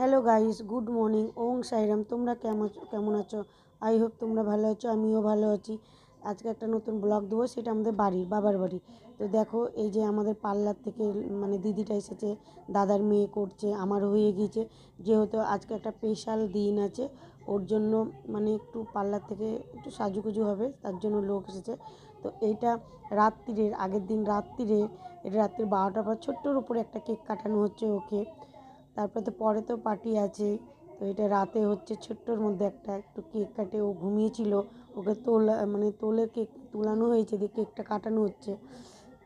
Hello guys, good morning. ওং সাইরাম। তোমরা কেমন আছো? আই হোপ তোমরা ভালো আছো, আমিও ভালো আছি। আজকে একটা নতুন ব্লগ দেবো, সেটা আমাদের বাবার বাড়ি। তো দেখো, এই যে আমাদের পার্লার থেকে মানে দিদিটা এসেছে, দাদার মেয়ে করছে, আমার হয়ে গিয়েছে। যেহেতু আজকে একটা স্পেশাল দিন আছে, ওর জন্য মানে একটু পার্লার থেকে একটু সাজুগুজু হবে, তার জন্য লোক এসেছে। তো এইটা রাত্রিরের আগের দিন রাত্রিরে, এটা রাত্রি 12টার পর ছোট্টর উপরে একটা কেক কাটানো হচ্ছে ওকে। তারপরে তো পরে তো পার্টি আছে। তো এটা রাতে হচ্ছে, ছোট্টর মধ্যে একটু কেক কাটে, ও ঘুমিয়েছিল, ওকে তোলে কেক তুলানো হয়েছে, দিয়ে কেকটা কাটানো হচ্ছে।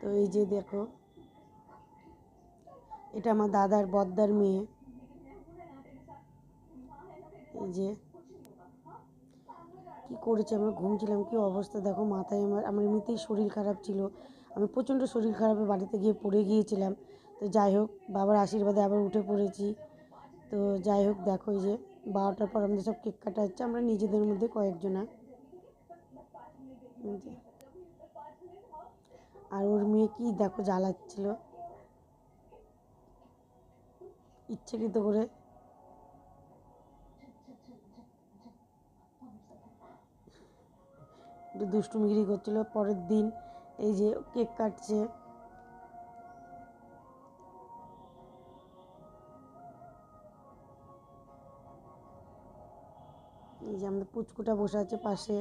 তো এই যে দেখো, এটা আমার দাদার বদ্দার মেয়ে। এই যে কী করেছে, আমরা ঘুমছিলাম, কী অবস্থা দেখো, মাথায় আমার এমনিতেই শরীর খারাপ ছিল, আমি প্রচণ্ড শরীর খারাপে বাড়িতে গিয়ে পড়ে গিয়েছিলাম। তো যাই হোক, বাবার আশীর্বাদে আবার উঠে পড়েছি। তো যাই হোক, দেখো এই যে 12টার পর আমাদের সব কেক কাটা হচ্ছে, আমরা নিজেদের মধ্যে কয়েকজনা। আর ওর মেয়ে কি দেখো জ্বালাচ্ছিল ইচ্ছাকৃত করে। একটু দুষ্টুমিগিরি করছিল। পরের দিন এই যে কেক কাটছে, এই যে আমাদের পুচকুটা বসে আছে পাশে।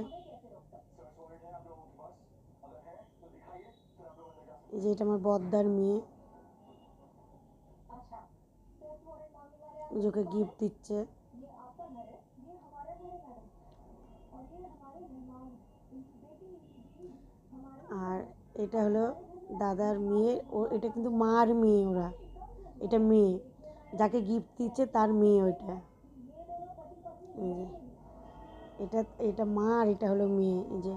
এই যে এটা আমার বদ্দার মেয়ে, ওকে গিফট দিচ্ছে। আর এটা হলো দাদার মেয়ে, এটা কিন্তু মার মেয়ে, ওরা এটা মেয়ে, যাকে গিফট দিচ্ছে তার মেয়ে ওইটা। এই যে এটা মা, আর এটা হলো মেয়ে। এই যে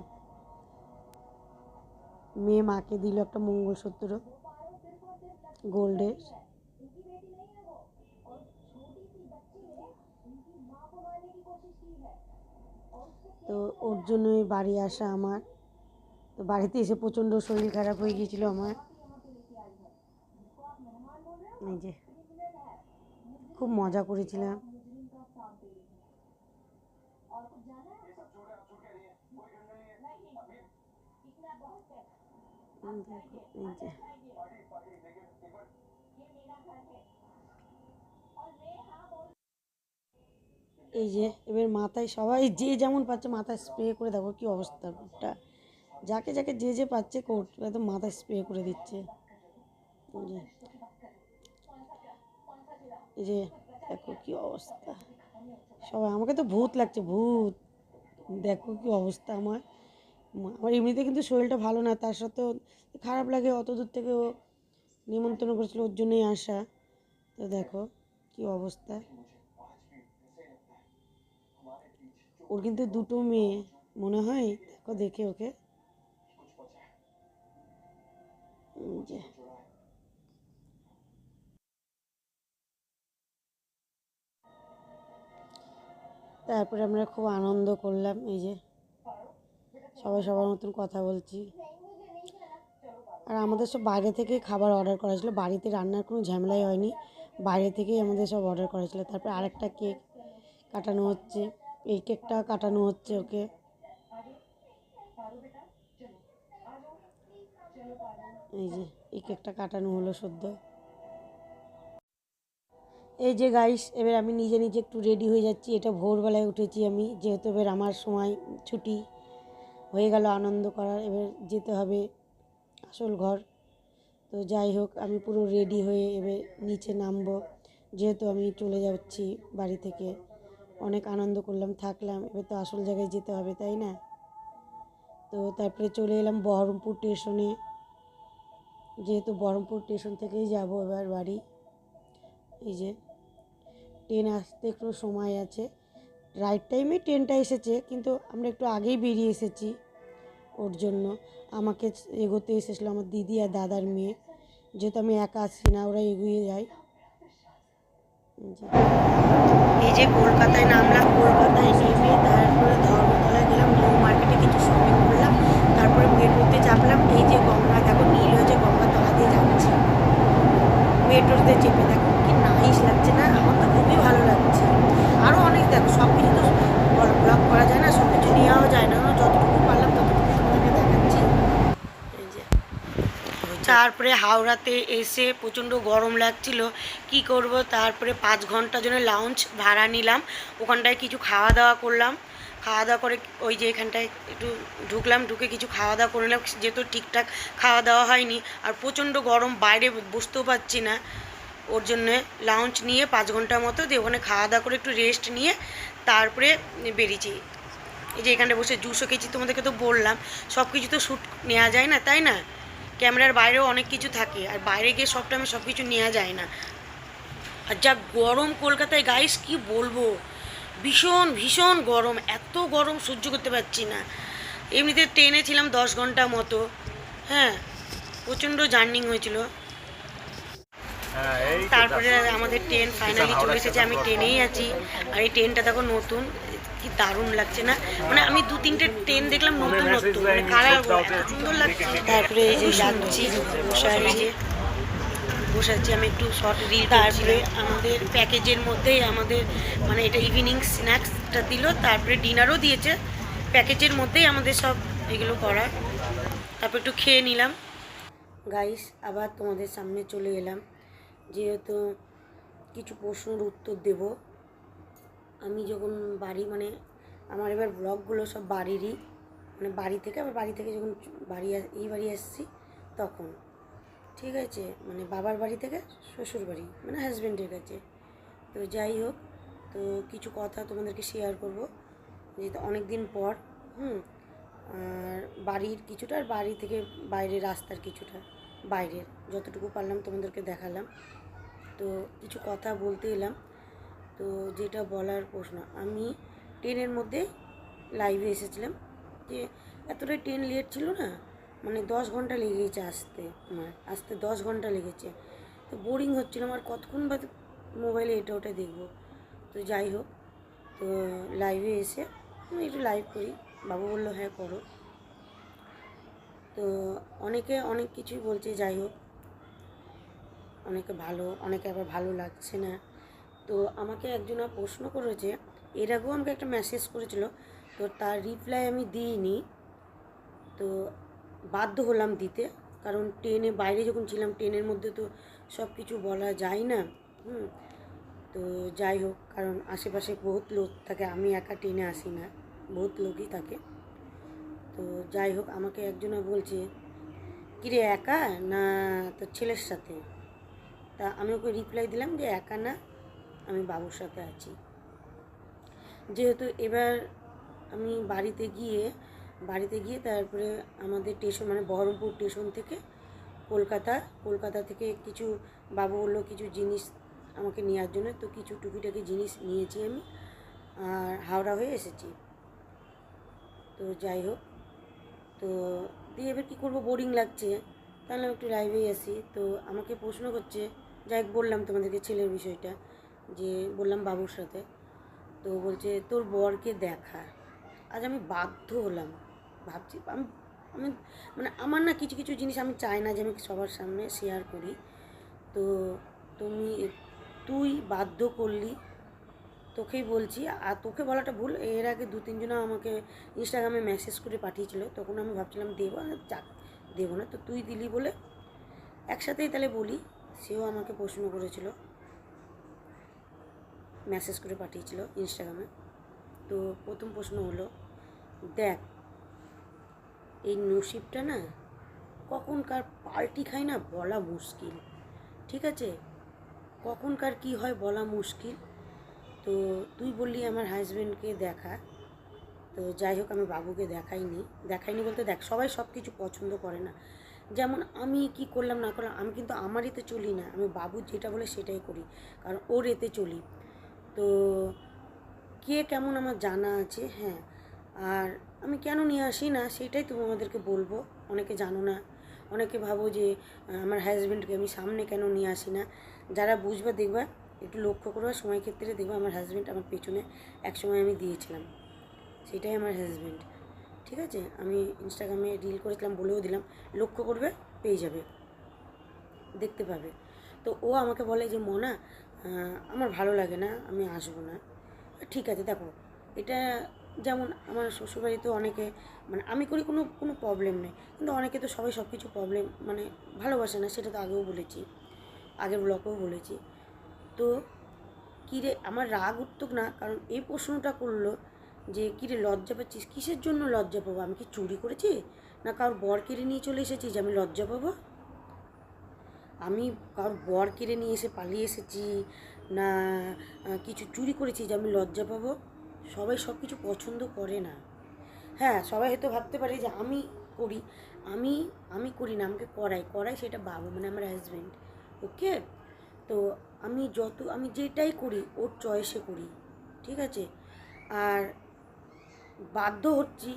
মেয়ে মাকে দিল একটা মঙ্গলসূত্র গোল্ডের। তো ওর জন্যই বাড়ি আসা আমার। তো বাড়িতে এসে প্রচণ্ড শরীর খারাপ হয়ে গিয়েছিল আমার। এই যে খুব মজা করেছিলাম। এই যে এই যে এবার মাথায় সবাই যে যেমন পাচ্ছে মাথায় স্প্রে করে, দেখো কি অবস্থা, যাকে যাকে যে পাচ্ছে একদম মাথায় স্প্রে করে দিচ্ছে। এই যে দেখো কি অবস্থা, সবাই আমাকে তো ভূত লাগছে, ভূত। দেখো কি অবস্থা আমার এমনিতে কিন্তু শরীরটা ভালো না, তার সত্ত্বেও খারাপ লাগে। অত দূর থেকে ও নিমন্ত্রণ করেছিল, ওর জন্যই আসা। তো দেখো কি অবস্থা। ওর কিন্তু দুটো মেয়ে মনে হয়, দেখো দেখে ওকে। যে তারপরে আমরা খুব আনন্দ করলাম। এই যে সবাই সবার মতন কথা বলছি। আর আমাদের সব বাইরে থেকে খাবার অর্ডার করা ছিল, বাড়িতে রান্নার কোনো ঝামেলাই হয়নি, বাইরে থেকেই আমাদের সব অর্ডার করা ছিল। তারপর আরেকটা কেক কাটানো হচ্ছে, এই কেকটা কাটানো হচ্ছে ওকে। এই যে এই কেকটা কাটানো হলো সদ্য। এই যে গাইস, এবার আমি নিজে নিজে একটু রেডি হয়ে যাচ্ছি। এটা ভোরবেলায় উঠেছি আমি, যেহেতু এবার আমার সময় ছুটি হয়ে গেল আনন্দ করার, এবার যেতে হবে আসল ঘর। তো যাই হোক, আমি পুরো রেডি হয়ে এবার নিচে নামবো, যেহেতু আমি চলে যাচ্ছি বাড়ি থেকে। অনেক আনন্দ করলাম, থাকলাম, এবার তো আসল জায়গায় যেতে হবে, তাই না? তো তারপরে চলে এলাম বহরমপুর স্টেশনে, যেহেতু বহরমপুর স্টেশন থেকেই যাব এবার বাড়ি। এই যে ট্রেন আসতে একটু সময় আছে, রাইট টাইমে ট্রেনটা এসেছে, কিন্তু আমরা একটু আগেই বেরিয়ে এসেছি। ওর জন্য আমাকে এগোতে এসেছিলো আমার দিদি আর দাদার মেয়ে, যেহেতু আমি একা আসছি না, ওরা এগিয়ে যায়। এই যে কলকাতায় নামলাম, কলকাতায় নেমে তারপরে ধর্মতলায় গেলাম, নিউ মার্কেটে কিছু শপিং করলাম, তারপরে মেট্রোতে চাপলাম। এই যে গঙ্গা দেখো, নীল হয়েছে, গঙ্গা তলা দিয়ে যাচ্ছে। মেট্রোতে চেপে দেখো কি নাইস লাগছে না, আমার তো খুবই ভালো লাগছে। তারপরে হাওড়াতে এসে প্রচণ্ড গরম লাগছিল, কি করব, তারপরে 5 ঘন্টার জন্য লাউঞ্জ ভাড়া নিলাম, ওখানটায় কিছু খাওয়া দাওয়া করলাম, খাওয়া দাওয়া করে ওই যে এখানটায় একটু ঢুকলাম, ঢুকে কিছু খাওয়া দাওয়া করে নিলাম, যেহেতু ঠিকঠাক খাওয়া দাওয়া হয়নি আর প্রচণ্ড গরম, বাইরে বসতেও পারছি না, ওর জন্যে লাউঞ্জ নিয়ে 5 ঘন্টার মতো দিয়ে ওখানে খাওয়া দাওয়া করে একটু রেস্ট নিয়ে তারপরে বেরিয়েছি। এই যে এখানটা বসে জুসও খেয়েছি, তোমাদেরকে তো বললাম সব কিছু তো শ্যুট নেওয়া যায় না, তাই না, ক্যামেরার বাইরেও অনেক কিছু থাকে আর বাইরে গিয়ে সব টাইমে সব কিছু নেওয়া যায় না। আর যা গরম কলকাতায় গাইস কি বলবো, ভীষণ ভীষণ গরম, এত গরম সহ্য করতে পারছি না। এমনিতে ট্রেনে ছিলাম 10 ঘন্টা মতো, হ্যাঁ প্রচণ্ড জার্নিং হয়েছিল। তারপরে আমাদের ট্রেন ফাইনালি চলে এসেছে, আমি ট্রেনেই আছি আর এই ট্রেনটা দেখো নতুন, কি দারুণ লাগছে না, মানে আমি 2-3টে ট্রেন দেখলাম নতুন নতুন, মানে কালার সুন্দর লাগছে। তারপরে এই যে যাচ্ছি বসে আছি আমি একটু শর্ট রিল, তারপরে আমাদের প্যাকেজের মধ্যেই আমাদের মানে এটা ইভিনিং স্ন্যাক্সটা দিল, তারপরে ডিনারও দিয়েছে, প্যাকেজের মধ্যেই আমাদের সব এগুলো করা, তারপর একটু খেয়ে নিলাম। গাইস আবার তোমাদের সামনে চলে এলাম, যেহেতু কিছু প্রশ্নের উত্তর দেব। আমি যখন বাড়ি মানে আমার এবার ব্লগগুলো সব বাড়িরই, মানে বাড়ি থেকে আবার বাড়ি থেকে যখন এই বাড়ি আসছি তখন, ঠিক আছে, মানে বাবার বাড়ি থেকে শ্বশুর বাড়ি মানে হাজব্যান্ডের কাছে। তো যাই হোক, তো কিছু কথা তোমাদেরকে শেয়ার করব, যেহেতু অনেক দিন পর। আর বাড়ির কিছুটা আর বাড়ি থেকে বাইরের রাস্তার কিছুটা, বাইরের যতটুকু পারলাম তোমাদেরকে দেখালাম। তো কিছু কথা বলতে এলাম, তো যেটা বলার প্রশ্ন, আমি ট্রেনের মধ্যে লাইভে এসেছিলাম, যে এতটাই ট্রেন লেট ছিল না, মানে 10 ঘন্টা লেগে গেছে আসতে, আমার আসতে 10 ঘন্টা লেগেছে, তো বোরিং হচ্ছিলো আমার, কতক্ষণ বাদ মোবাইলে এটা ওটা দেখবো। তো যাই হোক, তো লাইভে এসে আমি একটু লাইভ করি, বাবু বললো হ্যাঁ করো। তো অনেকে অনেক কিছুই বলছে, যাই হোক, অনেকে ভালো, অনেকে আবার ভালো লাগছে না। তো আমাকে একজন প্রশ্ন করেছে, এর আগেও আমাকে একটা মেসেজ করেছিল, তো তার রিপ্লাই আমি দিইনি, তো বাধ্য হলাম দিতে, কারণ ট্রেনে বাইরে যখন ছিলাম ট্রেনের মধ্যে তো সব কিছু বলা যায় না। তো যাই হোক, কারণ আশেপাশে বহুত লোক থাকে, আমি একা ট্রেনে আসি না, বহুত লোকই থাকে। তো যাই হোক, আমাকে একজনা বলছে কিরে একা না তোর ছেলের সাথে, তা আমি ওকে রিপ্লাই দিলাম যে একা না, আমি বাবুর সাথে আছি। যেহেতু এবার আমি বাড়িতে গিয়ে তারপরে আমাদের স্টেশন মানে বহরমপুর স্টেশন থেকে কলকাতা থেকে কিছু, বাবু বললো কিছু জিনিস আমাকে নেওয়ার জন্য, তো কিছু টুকিটাকি জিনিস নিয়েছি আমি, আর হাওড়া হয়ে এসেছি। তো যাই হোক, তো দিয়ে এবার কী করবো, বোরিং লাগছে, তাহলে আমি একটু লাইভেই আসি। তো আমাকে প্রশ্ন করছে, যাই হোক বললাম তোমাদেরকে ছেলের বিষয়টা, যে বললাম বাবুর সাথে, তো বলছে তোর বরকে দেখা। আজ আমি বাধ্য হলাম, ভাবছি আমি আমি মানে আমার না কিছু কিছু জিনিস আমি চাই না যে আমি সবার সামনে শেয়ার করি। তো তুই বাধ্য করলি, তোকেই বলছি, আর তোকে বলাটা ভুল, এর আগে 2-3 জন আমাকে ইনস্টাগ্রামে মেসেজ করে পাঠিয়েছিল, তখন আমি ভাবছিলাম দেবো, যাক দেবো না, তো তুই দিলি বলে একসাথেই তাহলে বলি। সেও আমাকে প্রশ্ন করেছিল, মেসেজ করে পাঠিয়েছিল ইনস্টাগ্রামে। তো প্রথম প্রশ্ন হলো, দেখ এই নসিবটা না কখনকার পাল্টি খায় না বলা মুশকিল, ঠিক আছে, কখনকার কি হয় বলা মুশকিল। তো তুই বললি আমার হাজব্যান্ডকে দেখা, তো যাই হোক আমি বাবুকে দেখাইনি বলতে, দেখ সবাই সব কিছু পছন্দ করে না, যেমন আমি কি করলাম না করলাম, আমি কিন্তু আমার এতে চলি না, আমি বাবু যেটা বলে সেটাই করি, কারণ ওর এতে চলি। তো কে কেমন আমার জানা আছে, হ্যাঁ, আর আমি কেন নিয়ে আসি না সেটাই তোমাদেরকে বলবো। অনেকে জানো না, অনেকে ভাবো যে আমার হাজব্যান্ডকে আমি সামনে কেন নিয়ে আসি না, যারা বুঝবা দেখবা, একটু লক্ষ্য করবা সময় ক্ষেত্রে দেখবা আমার হাজব্যান্ড আমার পেছনে একসময় আমি দিয়েছিলাম, সেটাই আমার হাজব্যান্ড, ঠিক আছে, আমি ইনস্টাগ্রামে রিল করেছিলাম, বলেও দিলাম, লক্ষ্য করবে পেয়ে যাবে, দেখতে পাবে। তো ও আমাকে বলে যে মনা আমার ভালো লাগে না, আমি আসবো না। ঠিক আছে, দেখো এটা যেমন আমার শ্বশুরবাড়িতে অনেকে মানে আমি করি কোনো কোনো প্রবলেম নেই, কিন্তু অনেকে তো সবাই সব কিছু প্রবলেম মানে ভালোবাসে না, সেটা তো আগেও বলেছি, আগের ব্লকেও বলেছি। তো কী রে, আমার রাগ উঠত না, কারণ এই প্রশ্নটা করলো যে কী রে লজ্জা পাচ্ছিস, কিসের জন্য লজ্জা পাবো? আমি কি চুরি করেছি, না কারোর বর কেড়ে নিয়ে চলে এসেছি যে আমি লজ্জা পাবো? আমি কারোর বর কেড়ে নিয়ে এসে পালিয়ে এসেছি, না কিছু চুরি করেছি যে আমি লজ্জা পাবো? সবাই সব কিছু পছন্দ করে না। হ্যাঁ, সবাই হয়তো ভাবতে পারে যে আমি করি, আমি আমি করি না, আমাকে করাই সেটা বাবু মানে আমার হাজব্যান্ড। ওকে, তো আমি যেটাই করি ওর চয়েসে করি, ঠিক আছে? আর বাধ্য হচ্ছি,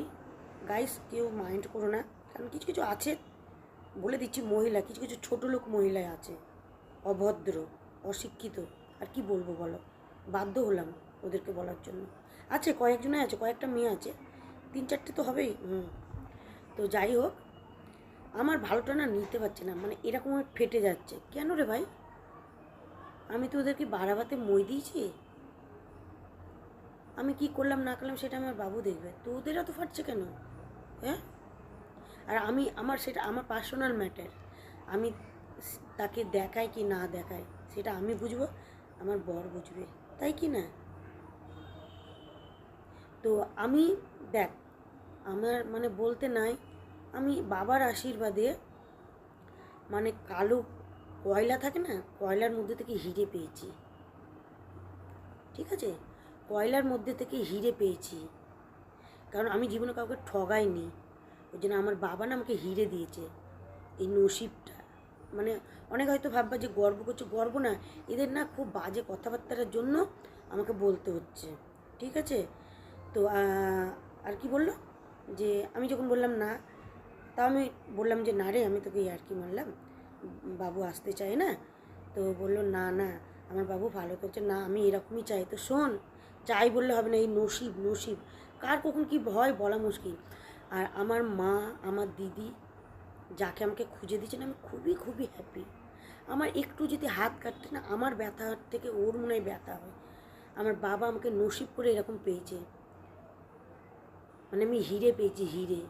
গাইস কেউ মাইন্ড করো না, কারণ কিছু কিছু আছে, বলে দিচ্ছি, মহিলা কিছু কিছু ছোটো লোক মহিলায় আছে, অভদ্র, অশিক্ষিত, আর কি বলবো বলো, বাধ্য হলাম ওদেরকে বলার জন্য। আছে কয়েকজনে, আছে কয়েকটা মেয়ে আছে, 3-4টে তো হবেই। তো যাই হোক, আমার ভালোটা না নিতে পারছে না, মানে এরকম ফেটে যাচ্ছে কেন রে ভাই? আমি তো ওদেরকে বাড়াবাতে মই দিয়েছি, আমি কি করলাম না করলাম সেটা আমার বাবু দেখবে, তো ওদের এত ফাটছে কেন? হ্যাঁ, আর সেটা আমার পার্সোনাল ম্যাটার, আমি তাকে দেখাই কি না দেখাই সেটা আমি বুঝবো, আমার বর বুঝবে, তাই কি না? তো আমি দেখ, আমার মানে বলতে নাই, আমি বাবার আশীর্বাদে মানে কালো কয়লা থাকে না, কয়লার মধ্যে থেকে হিরে পেয়েছি, ঠিক আছে? কয়লার মধ্যে থেকে হিরে পেয়েছি, কারণ আমি জীবনে কাউকে ঠগাইনি, ওই জন্য আমার বাবা না আমাকে হিরে দিয়েছে, এই নসিবটা। মানে অনেক হয়তো ভাববা যে গর্ব করছে, গর্ব না, এদের না খুব বাজে কথাবার্তার জন্য আমাকে বলতে হচ্ছে, ঠিক আছে? তো আর কি বললো যে আমি যখন বললাম না, তা আমি বললাম যে না রে, আমি তোকে আর কি মারলাম, বাবু আসতে চায় না, তো বললো না না আমার বাবু ভালো করছে না, আমি এরকমই চাই। তো শোন, চাই বললে হবে না, এই নসিব নসিব, কার কখন কি ভয় বলা মুশকিল। আর আমার মা, আমার দিদি, যাকে আমাকে খুঁজে দিয়েছেন, আমি খুবই খুবই হ্যাপি। আমার একটু যদি হাত কাটতে না, আমার ব্যথার থেকে ওর মনে হয় ব্যথা হয়। আমার বাবা আমাকে নসিব করে এরকম পেয়েছে, মানে আমি হিরে পেয়েছি, হিরে,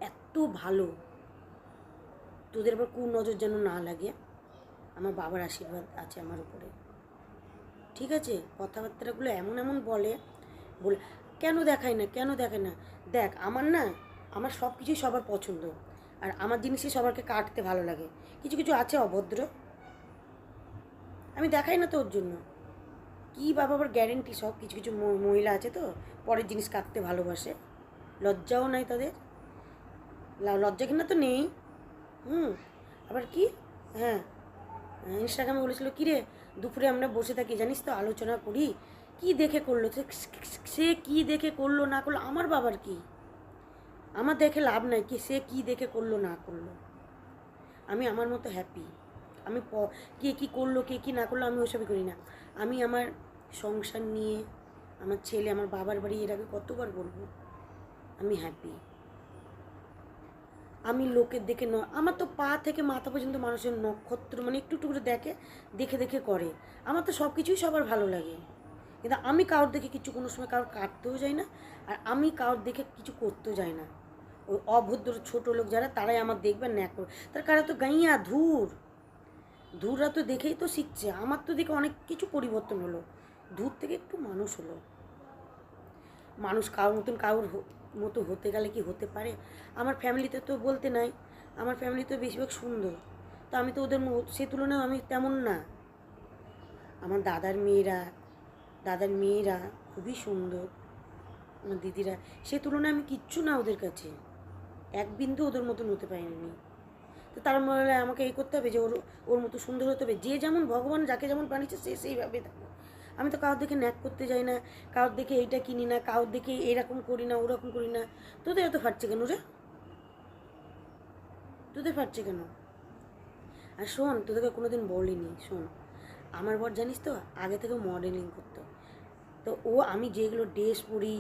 এত ভালো। তোদের আবার নজর যেন না লাগে, আমার বাবার আশীর্বাদ আছে আমার উপরে, ঠিক আছে? কথাবার্তাগুলো এমন এমন বলে, কেন দেখায় না, কেন দেখায় না? দেখ, আমার না, আমার সব কিছুই সবার পছন্দ, আর আমার জিনিসই সবারকে কাটতে ভালো লাগে। কিছু কিছু আছে অভদ্র, আমি দেখাই না তো ওর জন্য কি বাবা, আবার গ্যারেন্টি সব কিছু কিছু মহিলা আছে তো পরের জিনিস কাটতে ভালোবাসে, লজ্জাও নাই তাদের, লজ্জা কিনা তো নেই। আবার কি, হ্যাঁ, ইনস্টাগ্রামে বলেছিল কী রে, দুপুরে আমরা বসে থাকি জানিস তো, আলোচনা করি, কি দেখে করলো সে, কি দেখে করলো না করলো আমার বাবার কি, আমার দেখে লাভ নাই, কি সে কি দেখে করলো না করলো, আমি আমার মতো হ্যাপি। আমি কে কী করলো কে কী না করলো আমি ওসবই করি না, আমি আমার সংসার নিয়ে, আমার ছেলে, আমার বাবার বাড়ি, এর আগে কতবার বলবো, আমি হ্যাপি। আমি লোকের দেখে আমার তো পা থেকে মাথা পর্যন্ত মানুষের নক্ষত্র মানে একটু একটু করে দেখে দেখে করে, আমার তো সব কিছুই সবার ভালো লাগে, কিন্তু আমি কারোর দেখে কিছু কোনো সময় কারোর কাটতেও যাই না, আর আমি কারোর দেখে কিছু করতেও যাই না। ওই অভদ্র ছোটো লোক যারা, তারাই আমার দেখবেন ন্যাক করে, তার কারা তো গাইয়া ধূররা তো দেখেই তো শিখছে, আমার তো দেখে অনেক কিছু পরিবর্তন হলো, দূর থেকে একটু মানুষ হলো। মানুষ কারোর মতো হতে গেলে কি হতে পারে? আমার ফ্যামিলিতে তো বলতে নাই, আমার ফ্যামিলি তো বেশিরভাগ সুন্দর, তো আমি তো ওদের সে তুলনায় আমি তেমন না। আমার দাদার মেয়েরা খুবই সুন্দর, আমার দিদিরা, সে তুলনায় আমি কিচ্ছু না ওদের কাছে, এক বিন্দু ওদের মতন হতে পারিনি। তো তার মানে আমাকে এই করতে হবে যে ওর মতো সুন্দর হতে হবে, যে যেমন ভগবান যাকে যেমন বানিয়েছে সে সেইভাবে থাকবে। আমি তো কারোর দেখে ন্যাক করতে যাই না, কারোর দেখে এইটা কিনি না, কারোর দেখে এরকম করি না, ওরকম করি না। তোদের এত ফাটছে কেন রে? তোদের ফাটছে কেন? আর শোন, তোদেরকে কোনো দিন বলিনি, শোন, আমার বর জানিস তো আগে থেকে মডেলিং করতো, তো আমি যেগুলো ড্রেস পরি,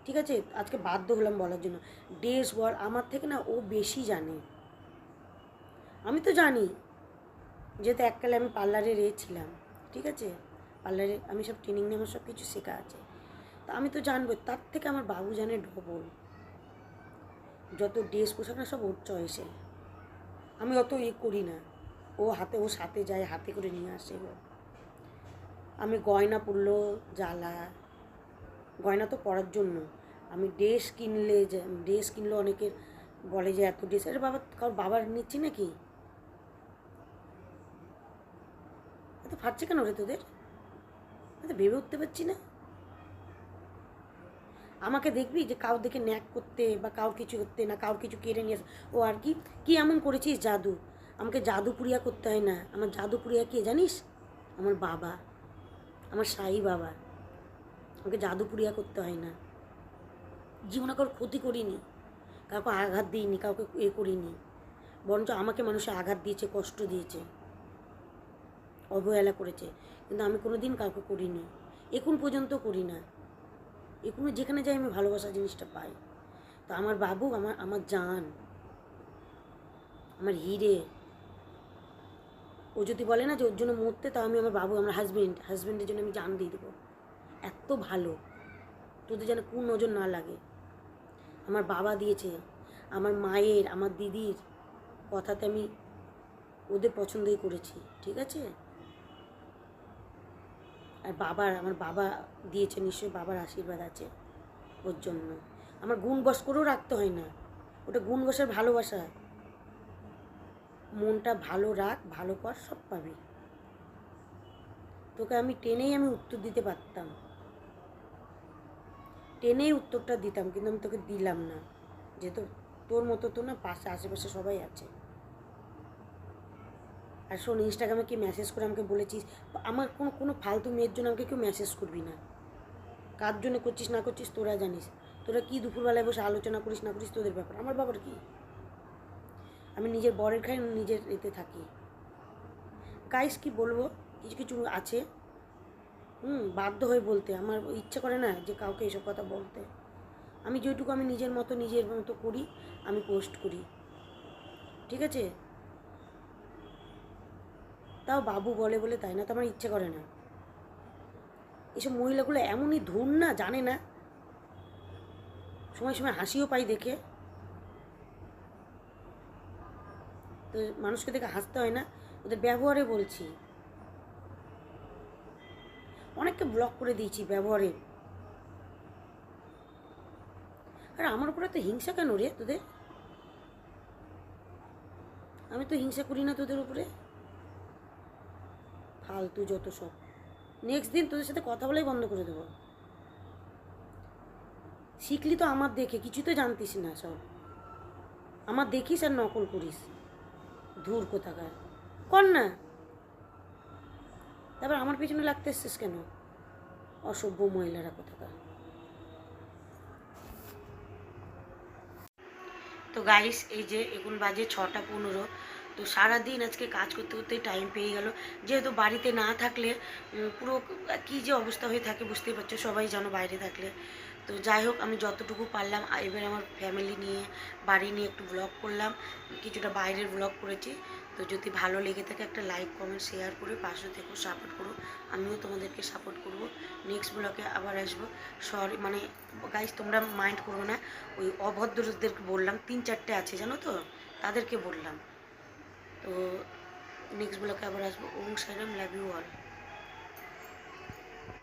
ঠিক আছে, আজকে বাধ্য হলাম বলার জন্য, ড্রেস বল আমার থেকে না ও বেশি জানে। আমি তো জানি, যেহেতু এককালে আমি পার্লারে ছিলাম, ঠিক আছে, পার্লারে আমি সব ট্রেনিং নিয়ে আমার সব কিছু শেখা আছে, তো আমি তো জানবো, তার থেকে আমার বাবু জানে ডবল। যত ড্রেস পোশাক না সব ওর চয়েসে, আমি অত করি না। ও সাথে যায়, হাতে করে নিয়ে আসে ও। আমি গয়না পরলো জ্বালা, গয়না তো পরার জন্য। আমি ড্রেস কিনলে অনেকের বলে যে এত ড্রেস, আরে বাবা কারোর বাবার নিচ্ছি নাকি? এত ফাটছে কেন রে তোদের? এত ভেবে উঠতে পারছি না। আমাকে দেখবি যে কাউ দেখে ন্যাক করতে বা কাউর কিছু করতে না, কাউর কিছু কেড়ে নিয়ে ও আর কি এমন করেছিস জাদু? আমাকে জাদু পুরিয়া করতে হয় না। আমার জাদু পুরিয়া কে জানিস? আমার বাবা, আমার সাই বাবা। আমাকে জাদু পুরিয়া করতে হয় না। জীবনে কারোর ক্ষতি করিনি, কাউকে আঘাত দিইনি, কাউকে করিনি। বরঞ্চ আমাকে মানুষে আঘাত দিয়েছে, কষ্ট দিয়েছে, অবহেলা করেছে, কিন্তু আমি কোনো দিন কাউকে করিনি, এখন পর্যন্ত করি না। এখনো যেখানে যাই আমি ভালোবাসা জিনিসটা পাই। তো আমার বাবু আমার জান, আমার হিরে। ও যদি বলে না যে ওর জন্য মরতে, তাও আমি আমার বাবু, আমার হাজব্যান্ডের জন্য আমি জান দিয়ে দেবো। এত ভালো, তোদের যেন কোন নজর না লাগে। আমার বাবা দিয়েছে, আমার মায়ের, আমার দিদির কথাতে আমি ওদের পছন্দই করেছি, ঠিক আছে? আর আমার বাবা দিয়েছে, নিশ্চয়ই বাবার আশীর্বাদ আছে ওর জন্য। আমার গুণ বশ করেও রাখতে হয় না, ওটা গুণ বসের ভালোবাসা। মনটা ভালো রাখ, ভালো কর, সব পাবি। তোকে আমি টেনেই উত্তর দিতে পারতাম, টেনেই উত্তরটা দিতাম, কিন্তু আমি তোকে দিলাম না, যেহেতু তোর মতো তো না, পাশে আশেপাশে সবাই আছে। আর শোন, ইনস্টাগ্রামে কি মেসেজ করে আমাকে বলেছিস, আমার কোনো ফালতু মেয়ের জন্য আমাকে কেউ মেসেজ করবি না। কার জন্য করছিস না করছিস তোরা জানিস। তোরা কি দুপুরবেলায় বসে আলোচনা করিস না করিস তোদের ব্যাপার, আমার ব্যাপার কি? আমি নিজের বরের খাই, নিজের এতে থাকি। গাইস কি বলবো, কিছু কিছু আছে বাধ্য হয়ে বলতে। আমার ইচ্ছে করে না যে কাউকে এসব কথা বলতে। আমি যেটুকু আমি নিজের মতো করি, আমি পোস্ট করি, ঠিক আছে? তাও বাবু বলে তাই না তো আমার ইচ্ছে করে না। এসব মহিলাগুলো এমনই ধুর না, জানে না, সময় সময় হাসিও পাই দেখে। তো মানুষকে দেখে হাসতে হয় না, ওদের ব্যবহারে বলছি। অনেককে ব্লক করে দিয়েছি ব্যবহারে। আর আমার উপরে তো হিংসা কেন রে তোদের? আমি তো হিংসা করি না তোদের উপরে। ফালতু যত সব। নেক্সট দিন তোদের সাথে কথা বলাই বন্ধ করে দেবো। শিখলি তো আমার দেখে, কিছু তো জানতিস না সব। আমার দেখিস আর নকল করিস, ধুর কোথাকার। কর না, তারপর আমার পিছনে লাগতে এসছিস কেন? অসভ্য মহিলারা কোথাকার। তো গাইস, এই যে এখন বাজে 6টা 15। তো সারাদিন আজকে কাজ করতে করতেই টাইম পেয়ে গেল। যেহেতু বাড়িতে না থাকলে পুরো কী যে অবস্থা হয়ে থাকে বুঝতেই পারছো, সবাই জানো বাইরে থাকলে। তো যাই হোক, আমি যতটুকু পারলাম এবার আমার ফ্যামিলি নিয়ে, বাড়ি নিয়ে একটু ব্লগ করলাম, কিছুটা বাইরের ব্লগ করেছি। তো যদি ভালো লেগে থাকে একটা লাইক কমেন্ট শেয়ার করে পাশে থেকেও সাপোর্ট করো, আমিও তোমাদেরকে সাপোর্ট করব। নেক্সট ব্লগে আবার আসবো। সরি মানে গাইস, তোমরা মাইন্ড করো না, ওই অভদ্রদেরকে বললাম, 3-4টে আছে জানো তো, তাদেরকে বললাম। তো নেক্সট ব্লগে আবার আসবো। ওম সাইরাম, লাভ ইউ অল।